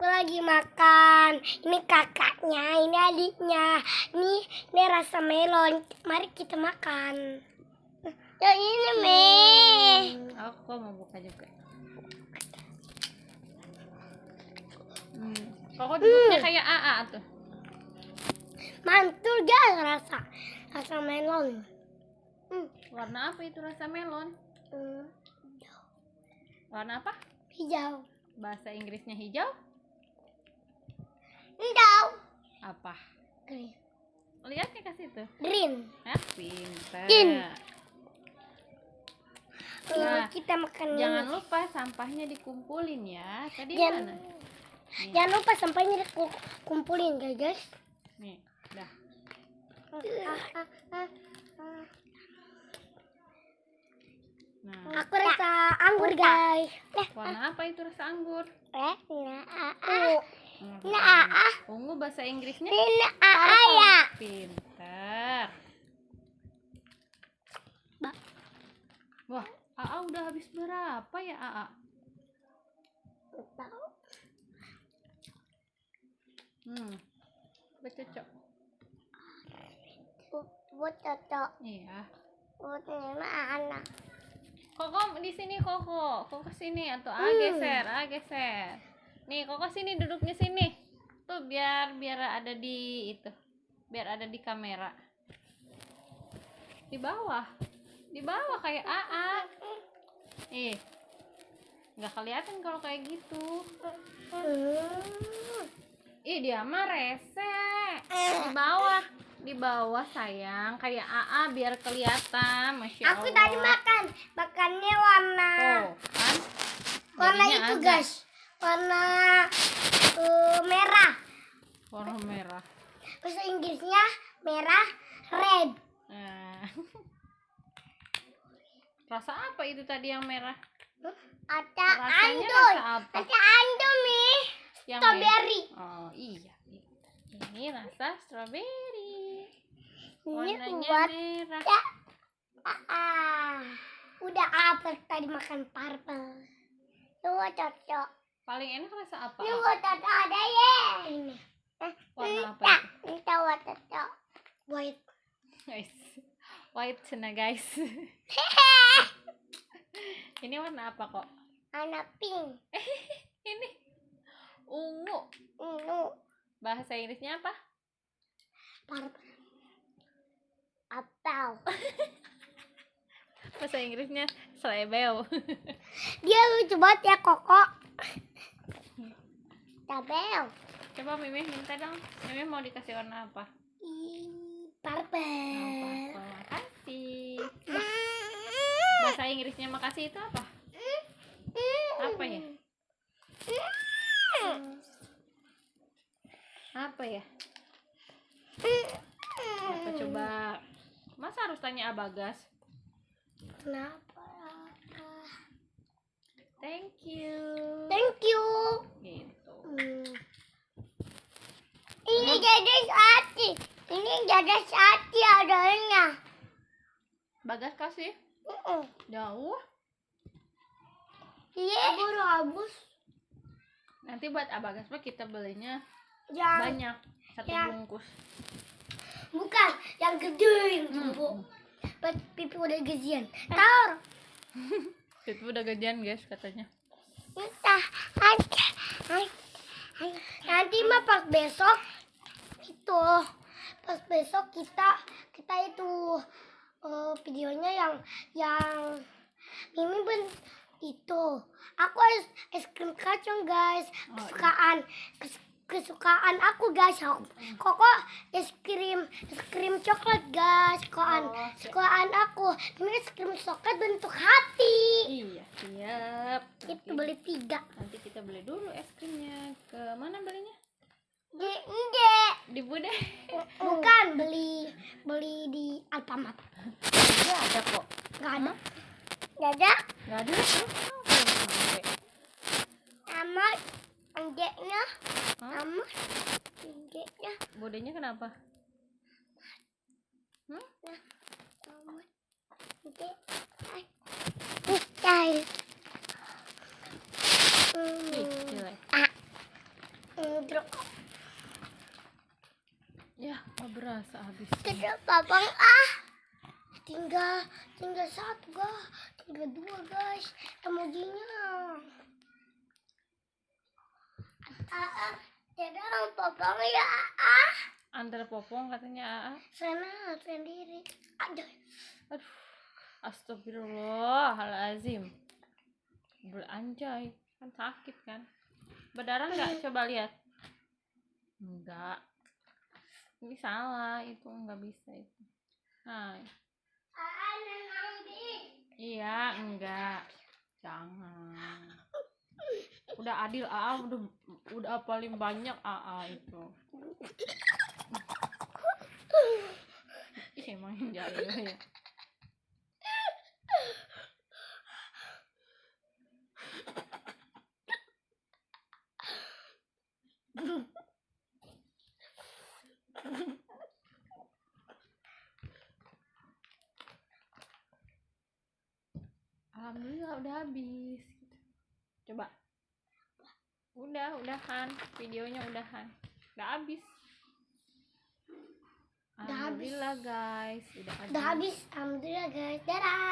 Aku lagi makan. Ini kakaknya, ini adiknya. Ini rasa melon. Mari kita makan. Ya ini meh. Aku mau buka juga. Kok duduknya kayak AA tuh. Mantul guys rasa melon. Warna apa itu rasa melon? Warna apa? Hijau. Bahasa Inggrisnya hijau? Hijau. Apa? Green. Lihat nih ke situ. Green. Pintar. Green. Nah, Kita makan. Jangan lupa sampahnya dikumpulin ya. Tadi Jangan- mana? Nih. Jangan lupa sampahnya dikumpulin guys. Nih, dah. Nah, Aku rasa anggur guys. warna apa itu rasa anggur? Ungu bahasa Inggrisnya? Ini ya. Pintar. Wah, AA udah habis berapa ya AA? Bercocok. Buat cocok. Iya. Buat lima anak. Koko di sini Koko. Koko sini atau geser. Nih Koko sini duduknya sini. Tuh biar ada di itu. Biar ada di kamera. Di bawah. Di bawah kayak AA. Nggak kelihatan kalau kayak gitu. Dia mah rese. Di bawah sayang, kayak AA biar kelihatan. Masya Allah. Aku tadi makannya warna Tuh, kan? warna Jadinya itu agak guys, warna merah. warna merah. Bahasa Inggrisnya merah, red. Nah. Rasa apa itu tadi yang merah? Ada Rasanya andon, rasa apa? ada andon nih, Yang strawberry. Oh iya. Ini rasa strawberry. Ini Warnanya buat merah. ya. Udah apa tadi makan purple. Lu cocok. Paling enak rasa apa? Lu cocok ada ya. Ini. Warna apa itu? Ini tahu cocok. White. Guys, white cena guys. Ini warna apa kok? Anak pink. Ini ungu. Bahasa Inggrisnya apa? Purple. Apel. Bahasa Inggrisnya selebel. Dia lucu banget ya Koko. Tabel. Coba Mimi minta dong. Mimi mau dikasih warna apa? Purple. Makasih. Bahasa Inggrisnya makasih itu apa? Apa ya? Apa ya? Apa coba? Masa harus tanya Abagas? Kenapa? Thank you. Thank you. Gitu. Ini jadi sati. Ini jadi sati adanya. Bagas kasih. Jauh. Iya. Baru habis. Nanti buat Abagas mah kita belinya Yang banyak. Satu yang- bungkus. bukan yang gede yang jumbo. Pipi udah gajian. Tahu? Itu udah gajian guys katanya. Entah. Nanti mah pas besok itu. Pas besok kita itu videonya yang Mimi itu. Aku harus es krim kacang guys. Kesukaan aku guys. Koko es krim coklat guys. Kesukaan aku. Ini es krim coklat bentuk hati. Iya, siap. Itu beli 3. Nanti kita beli dulu es krimnya. Ke mana belinya? Di Bude. Bukan beli di Alfamart. Iya ada kok. Nggak ada. Nggak ada. Nggak ada tuh. Sama anjeknya. Hah? Sama anjeknya. Budenya kenapa? Sama anjek. Style. Ih, jelek. sehabisnya. Tidak papang tinggal satu guys, tinggal dua guys emojinya. Tidak papang ya Antara popong katanya sana sendiri aja. aduh, astagfirullahalazim. Beranjay, kan sakit kan? Berdarah nggak? Coba lihat. Enggak, ini salah, itu nggak bisa itu. Nah, iya, enggak, jangan. Udah adil udah paling banyak itu. Ih, emang jahil ya. Alhamdulillah udah habis. Coba. Udahan. Videonya udahan. Udah habis. Udah habis. Alhamdulillah guys, Udah habis. Alhamdulillah guys. Dadah.